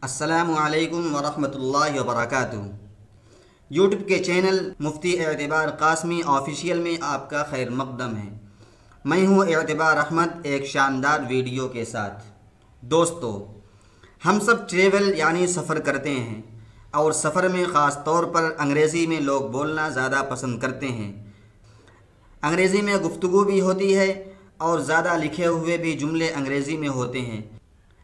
السلام علیکم ورحمۃ اللہ وبرکاتہ۔ یوٹیوب کے چینل مفتی اعتبار قاسمی آفیشیل میں آپ کا خیر مقدم ہے۔ میں ہوں اعتبار احمد ایک شاندار ویڈیو کے ساتھ۔ دوستو، ہم سب ٹریول یعنی سفر کرتے ہیں، اور سفر میں خاص طور پر انگریزی میں لوگ بولنا زیادہ پسند کرتے ہیں۔ انگریزی میں گفتگو بھی ہوتی ہے اور زیادہ لکھے ہوئے بھی جملے انگریزی میں ہوتے ہیں،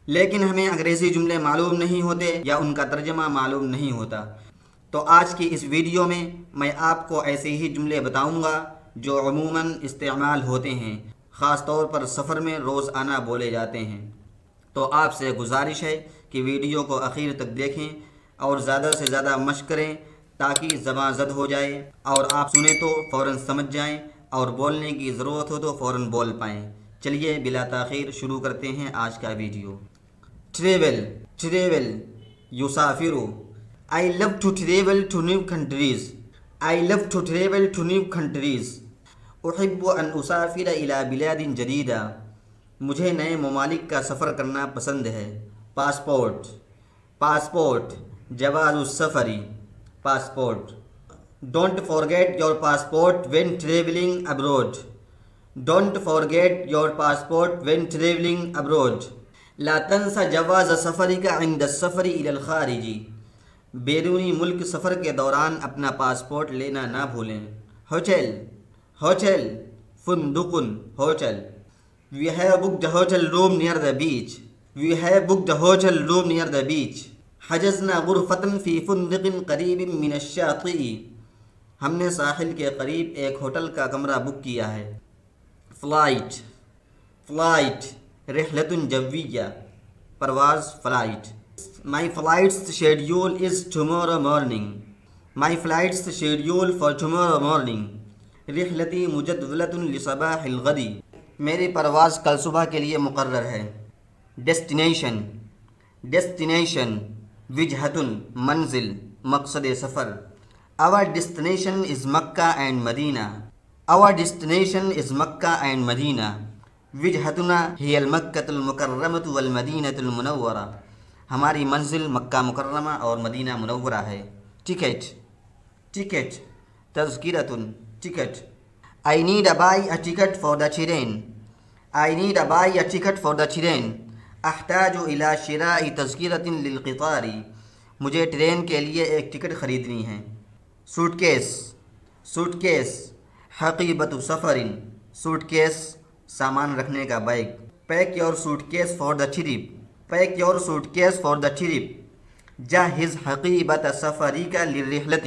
لیکن ہمیں انگریزی جملے معلوم نہیں ہوتے یا ان کا ترجمہ معلوم نہیں ہوتا۔ تو آج کی اس ویڈیو میں آپ کو ایسے ہی جملے بتاؤں گا جو عموماً استعمال ہوتے ہیں، خاص طور پر سفر میں روزانہ بولے جاتے ہیں۔ تو آپ سے گزارش ہے کہ ویڈیو کو آخر تک دیکھیں اور زیادہ سے زیادہ مشق کریں تاکہ زبان زد ہو جائے اور آپ سنیں تو فوراً سمجھ جائیں اور بولنے کی ضرورت ہو تو فوراً بول پائیں۔ چلیے بلا تاخیر شروع کرتے ہیں آج کا ویڈیو۔ ٹریول یسافر۔ I love to travel to new countries. I love to travel to new countries. أحب أن أسافر إلى بلاد جديدة. مجھے نئے ممالک کا سفر کرنا پسند ہے۔ پاسپورٹ جواز السفری۔ Passport. Don't forget your passport when traveling abroad. Don't forget your passport when traveling abroad. لا تنس جواز سفرك عند السفر إلى الخارج. بیرونی ملک سفر کے دوران اپنا پاسپورٹ لینا نہ بھولیں۔ ہوٹل فندق hotel. We have booked a hotel room near the beach. We have booked a hotel room near the beach. حجزنا غرفة في فندق قريب من الشاطئ. ہم نے ساحل کے قریب ایک ہوٹل کا کمرہ بک کیا ہے۔ فلائٹ رحلة جویہ پرواز flight. My flight's schedule is tomorrow morning. My flight's schedule for tomorrow morning. رحلتی مجدولۃ لصباح الغد. میری پرواز کل صبح کے لیے مقرر ہے۔ ڈیسٹینیشن وجہۃ منزل مقصد سفر۔ Our destination is Makkah and Medina. Our destination is Makkah and Medina. وجہتنا هي المکۃ المکرمۃ والمدینۃ المنورہ. ہماری منزل مکہ مکرمہ اور مدینہ منورہ ہے۔ ٹکٹ تذکرۃ ticket. I need to buy a ticket for the train. I need to buy a ticket for the train. احتاج إلى شراء تذکرۃ للقطار. مجھے train کے لیے ایک ٹکٹ خریدنی ہے۔ سوٹ کیس حقیبۃ سفر. سوٹ کیس سامان رکھنے کا bag. Pack your suitcase for the trip. Pack your suitcase for the trip. جہز حقیبۃ سفریک للرحلۃ.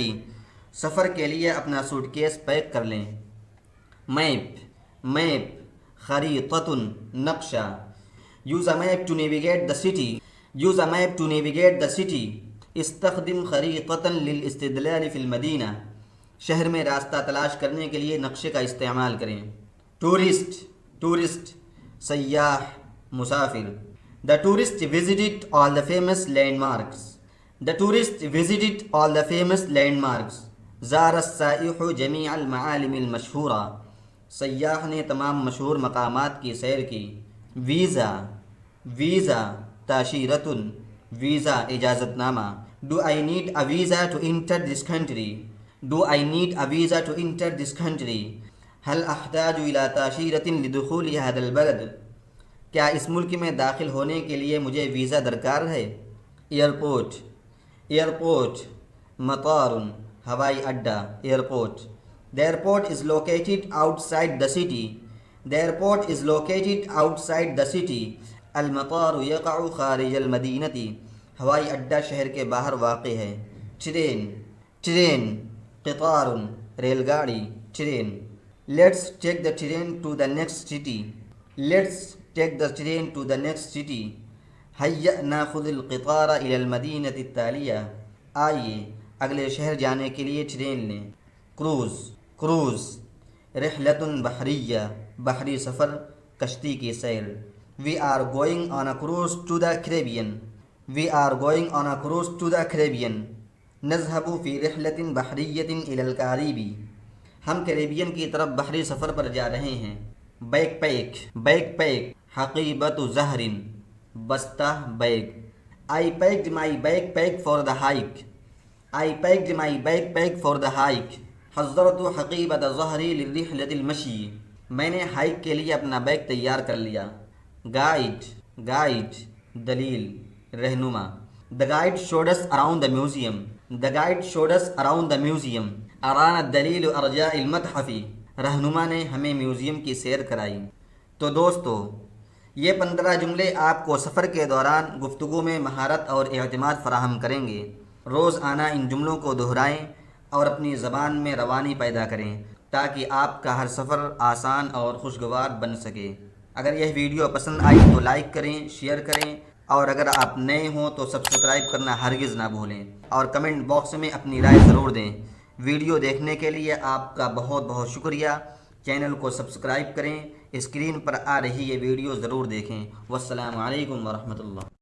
سفر کے لیے اپنا سوٹ کیس پیک کر لیں۔ میپ خریطۃ نقشہ۔ Use a map to navigate the city. Use a map to navigate the city. استخدم خریطۃ للاستدلال فی المدینہ. شہر میں راستہ تلاش کرنے کے لیے نقشے کا استعمال کریں۔ ٹورسٹ سیاح مسافر۔ The tourist visited all the famous landmarks. The tourist visited all the famous landmarks. زار السائح جميع المعالم المشہورہ. سیاح نے تمام مشہور مقامات کی سیر کی۔ ویزا تاشیرۃ. ویزا اجازت نامہ۔ Do I need a visa to enter this country? Do I need a visa to enter this country? هل أحتاج إلى تاشیرۃ لدخول هذا البلد? کیا اس ملک میں داخل ہونے کے لیے مجھے ویزا درکار ہے؟ ایئرپورٹ مطار ہوائی اڈہ۔ Airport. The airport is located outside the city. The airport is located outside the city. المطار يقع خارج المدینہ. ہوائی اڈہ شہر کے باہر واقع ہے۔ ٹرین قطار ریل گاڑی۔ Train. Let's take the train to the next city. Let's take the train to the next city. هيا ناخذ القطار إلى المدينة التالية. آئیے اگلے شہر جانے کے لیے ٹرین لیں۔ کروز رحلۃ بحریہ بحری سفر کشتی کی سیر۔ We are going on a cruise to the Caribbean. We are going on a cruise to the Caribbean. نذهب في رحلة بحرية إلى الكاريبي. ہم کیریبین کی طرف بحری سفر پر جا رہے ہیں۔ بیک پیک حقیبۃ زہر بستہ bag. I packed my backpack for the hike. I packed my backpack for the hike. حضرت حقیبۃ ظہری للرحلۃ المشی. میں نے ہائیک کے لیے اپنا بیگ تیار کر لیا. گائیڈ دلیل رہنما. The guide showed us around the museum. The guide showed us around the museum. ارانا الدلیل ارجاء المتحف. رہنما نے ہمیں میوزیم کی سیر کرائی. تو دوستو، یہ 15 جملے آپ کو سفر کے دوران گفتگو میں مہارت اور اعتماد فراہم کریں گے. روزانہ ان جملوں کو دہرائیں اور اپنی زبان میں روانی پیدا کریں تاکہ آپ کا ہر سفر آسان اور خوشگوار بن سکے. اگر یہ ویڈیو پسند آئی تو لائک کریں، شیئر کریں، اور اگر آپ نئے ہوں تو سبسکرائب کرنا ہرگز نہ بھولیں، اور کمنٹ باکس میں اپنی رائے ضرور دیں. ویڈیو دیکھنے کے لیے آپ کا بہت بہت شکریہ. چینل کو سبسکرائب کریں. اسکرین پر آ رہی یہ ویڈیو ضرور دیکھیں. والسلام علیکم ورحمۃ اللہ.